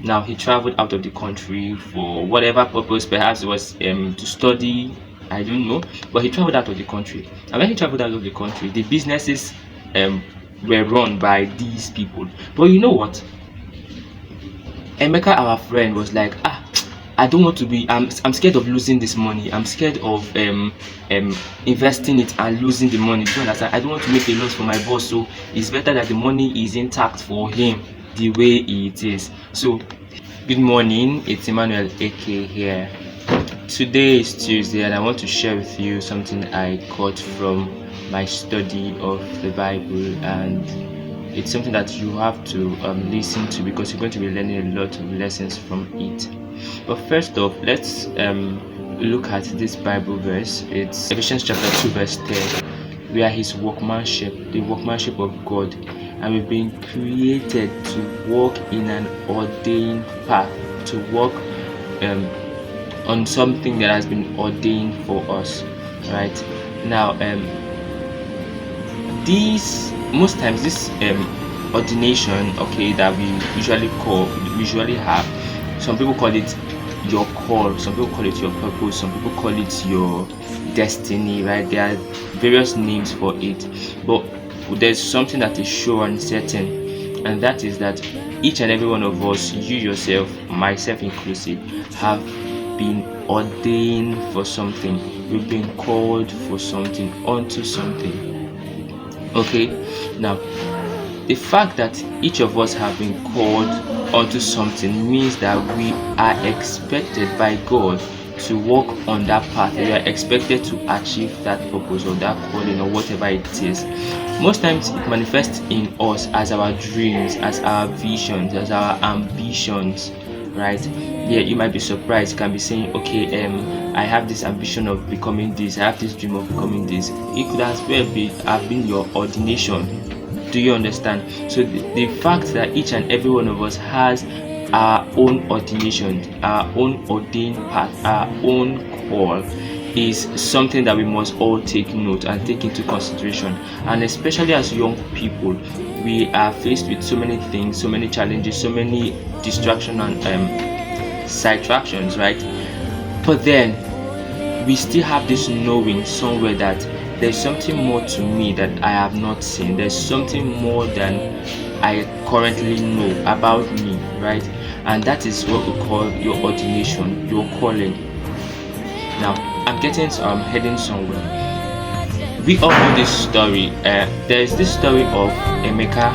Now he traveled out of the country for whatever purpose. Perhaps it was to study. I don't know, but he traveled out of the country. And when he traveled out of the country, the businesses um were run by these people. But you know what? Emeka, our friend, was like, I don't want to be. I'm scared of losing this money. I'm scared of investing it and losing the money. Do you understand? I don't want to make a loss for my boss, so it's better that the money is intact for him the way it is. So, good morning. It's Emmanuel AK here. Today is Tuesday, and I want to share with you something I caught from my study of the Bible, and it's something that you have to listen to because you're going to be learning a lot of lessons from it. But first off, let's look at this Bible verse. It's Ephesians chapter 2 verse 10. We are his workmanship, the workmanship of God, and we've been created to walk in an ordained path, to walk on something that has been ordained for us. Right now, most times this ordination, okay, that we usually have, some people call it your call, some people call it your purpose, some people call it your destiny, right? There are various names for it, but there's something that is sure and certain, and that is that each and every one of us, you yourself, myself inclusive, have been ordained for something. We've been called for something, onto something. Okay, now the fact that each of us have been called onto something means that we are expected by God to walk on that path. We are expected to achieve that purpose or that calling or whatever it is. Most times it manifests in us as our dreams, as our visions, as our ambitions, right? Yeah, you might be surprised. You can be saying, okay, I have this ambition of becoming this, I have this dream of becoming this. It could as well have been your ordination. Do you understand? So the fact that each and every one of us has our own ordination, our own ordained path, our own call, is something that we must all take note and take into consideration. And especially as young people, we are faced with so many things, so many challenges, so many distractions and sidetractions, right? But then we still have this knowing somewhere that there's something more to me that I have not seen. There's something more than I currently know about me, right? And that is what we call your ordination, your calling. Now, I'm heading somewhere. We all know this story. There's this story of Emeka,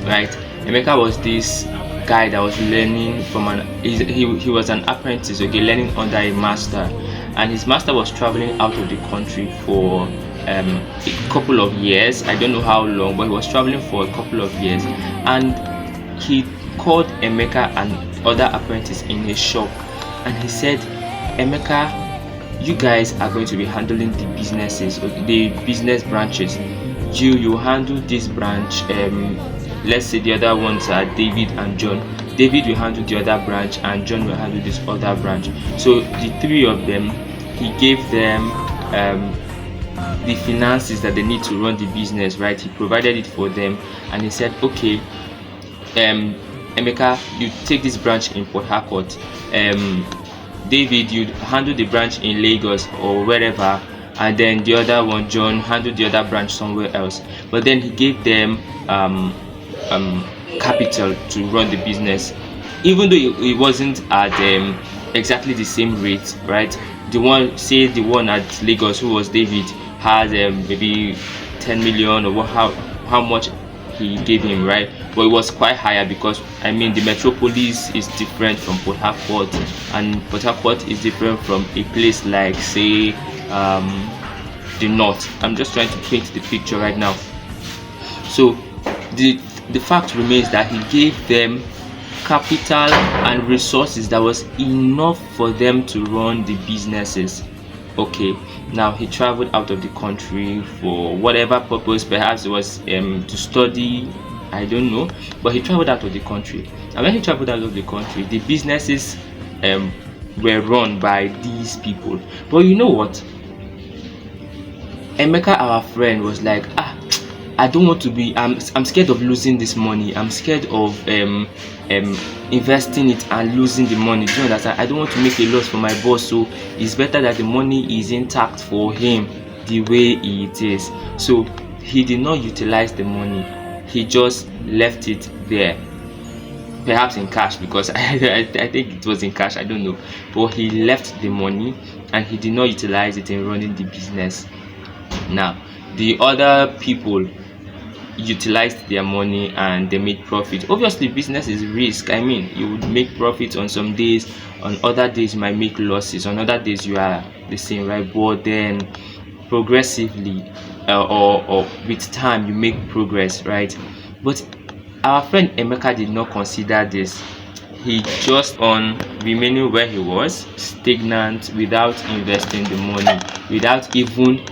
right? Emeka was this guy that was learning from he was an apprentice, okay, learning under a master, and his master was traveling out of the country for a couple of years. I don't know how long, but he was traveling for a couple of years, and he called Emeka and other apprentice in his shop, and he said, Emeka, you guys are going to be handling the businesses, the business branches. You handle this branch. Let's say the other ones are David and John. David will handle the other branch and John will handle this other branch. So the three of them, he gave them the finances that they need to run the business, right? He provided it for them, and he said, okay, Emeka, you take this branch in Port Harcourt. David, you handle the branch in Lagos or wherever, and then the other one, John, handle the other branch somewhere else. But then he gave them capital to run the business, even though it wasn't at exactly the same rate, right? The one at Lagos, who was David, has maybe 10 million or how much he gave him, right? But it was quite higher because the metropolis is different from Port Harcourt, and Port Harcourt is different from a place like, say, the north. I'm just trying to paint the picture right now. So the fact remains that he gave them capital and resources that was enough for them to run the businesses. Okay, now he traveled out of the country for whatever purpose. Perhaps it was to study, I don't know, but he traveled out of the country. And when he traveled out of the country, the businesses were run by these people. But you know what? Emeka, our friend, was like, I don't want to be. I'm scared of losing this money. I'm scared of investing it and losing the money. Do you understand? I don't want to make a loss for my boss, so it's better that the money is intact for him the way it is. So he did not utilize the money. He just left it there, perhaps in cash, because I think it was in cash, I don't know, but he left the money and he did not utilize it in running the business. Now the other people utilized their money and they made profit. Obviously business is risk. I mean, you would make profit on some days, on other days you might make losses, on other days you are the same, right? But then progressively, or with time, you make progress, right? But our friend Emeka did not consider this. He just on remaining where he was, stagnant, without investing the money, without even,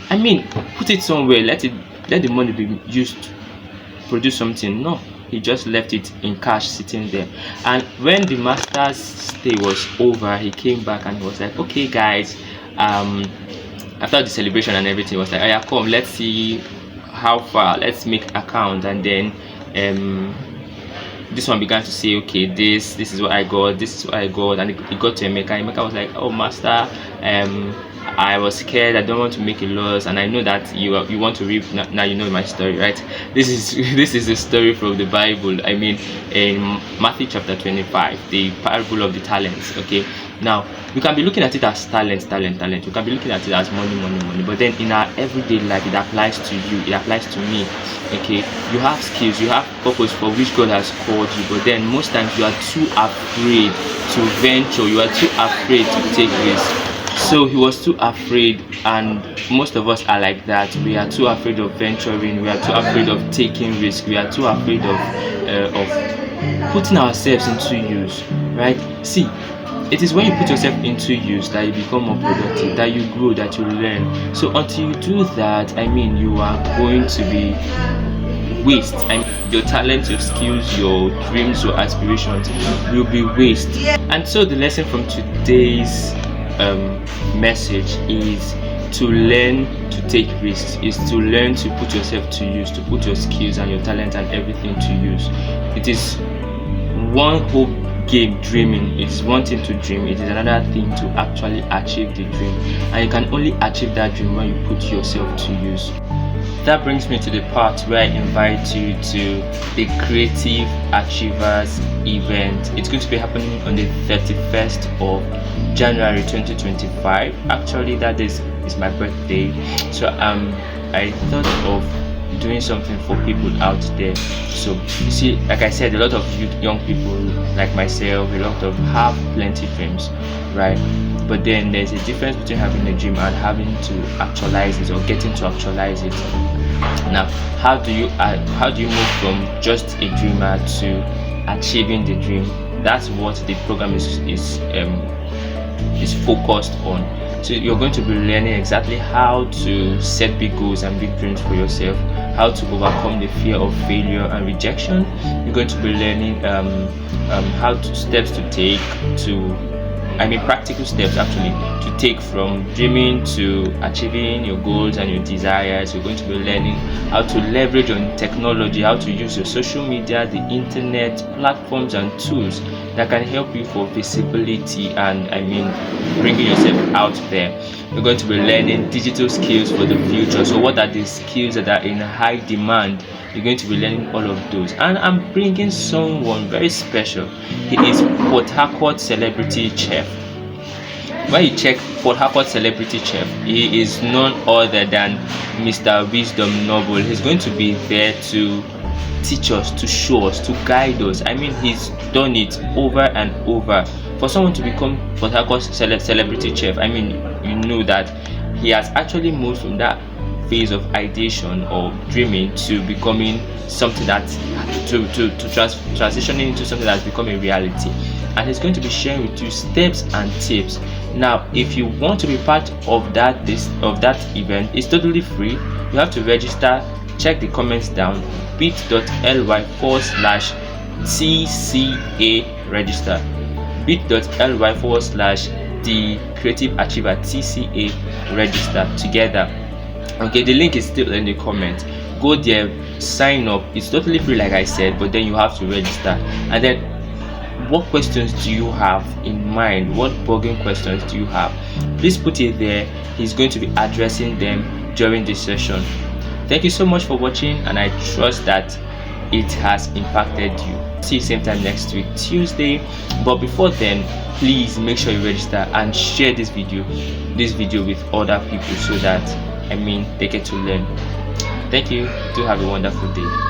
I mean, put it somewhere, let the money be used to produce something. No, he just left it in cash sitting there. And when the master's stay was over, he came back and he was like, okay guys, after the celebration and everything, was like, oh yeah, come, let's see how far, let's make account. And then this one began to say, okay, this is what I got, this is what I got. And it got to Emeka. Emeka was like, oh master, I was scared, I don't want to make a loss, and I know that you want to reap. Now you know my story, right? This is a story from the Bible. I mean, in Matthew chapter 25, the parable of the talents. Okay, now we can be looking at it as talent. We can be looking at it as money. But then in our everyday life, it applies to you, it applies to me. Okay, you have skills, you have purpose for which God has called you, but then most times you are too afraid to venture, you are too afraid to take risks. So he was too afraid, and most of us are like that. We are too afraid of venturing, we are too afraid of taking risk, we are too afraid of putting ourselves into use, right? See, it is when you put yourself into use that you become more productive, that you grow, that you learn. So until you do that, I mean, you are going to be waste. I mean, your talents, your skills, your dreams, your aspirations will be waste. And so the lesson from today's message is to learn to take risks, is to learn to put yourself to use, to put your skills and your talent and everything to use. It is one whole game. Dreaming is one thing to dream, it is another thing to actually achieve the dream, and you can only achieve that dream when you put yourself to use. That brings me to the part where I invite you to the Creative Achievers event. It's going to be happening on the 31st of January 2025. Actually, that is my birthday, so I thought of doing something for people out there. So you see, like I said, a lot of young people like myself, a lot of have plenty dreams, right? But then there's a difference between having a dream and having to actualize it, or getting to actualize it. Now, how do you move from just a dreamer to achieving the dream? That's what the program is focused on. So you're going to be learning exactly how to set big goals and big dreams for yourself, how to overcome the fear of failure and rejection. You're going to be learning steps to take practical steps actually to take from dreaming to achieving your goals and your desires. You're going to be learning how to leverage on technology, how to use your social media, the internet, platforms and tools that can help you for visibility and bringing yourself out there. You're going to be learning digital skills for the future. So what are the skills that are in high demand? You're going to be learning all of those, and I'm bringing someone very special. He is Port Harcourt celebrity chef. When you check Port Harcourt celebrity chef, he is none other than Mr. Wisdom Noble. He's going to be there to teach us, to show us, to guide us. He's done it over and over. For someone to become Port Harcourt celebrity chef, you know that he has actually moved from that phase of ideation or dreaming to becoming something that transitioning into something that's become a reality. And he's going to be sharing with you steps and tips. Now, if you want to be part of that event, it's totally free. You have to register. Check the comments down, bit.ly/TCA register, bit.ly/the Creative Achiever TCA register together. Okay, the link is still in the comment. Go there, sign up. It's totally free, like I said, but then you have to register. And then, what questions do you have in mind? What bugging questions do you have? Please put it there. He's going to be addressing them during this session. Thank you so much for watching, and I trust that it has impacted you. See you same time next week, Tuesday. But before then, please make sure you register and share this video with other people, so that they get to learn. Thank you. Do have a wonderful day.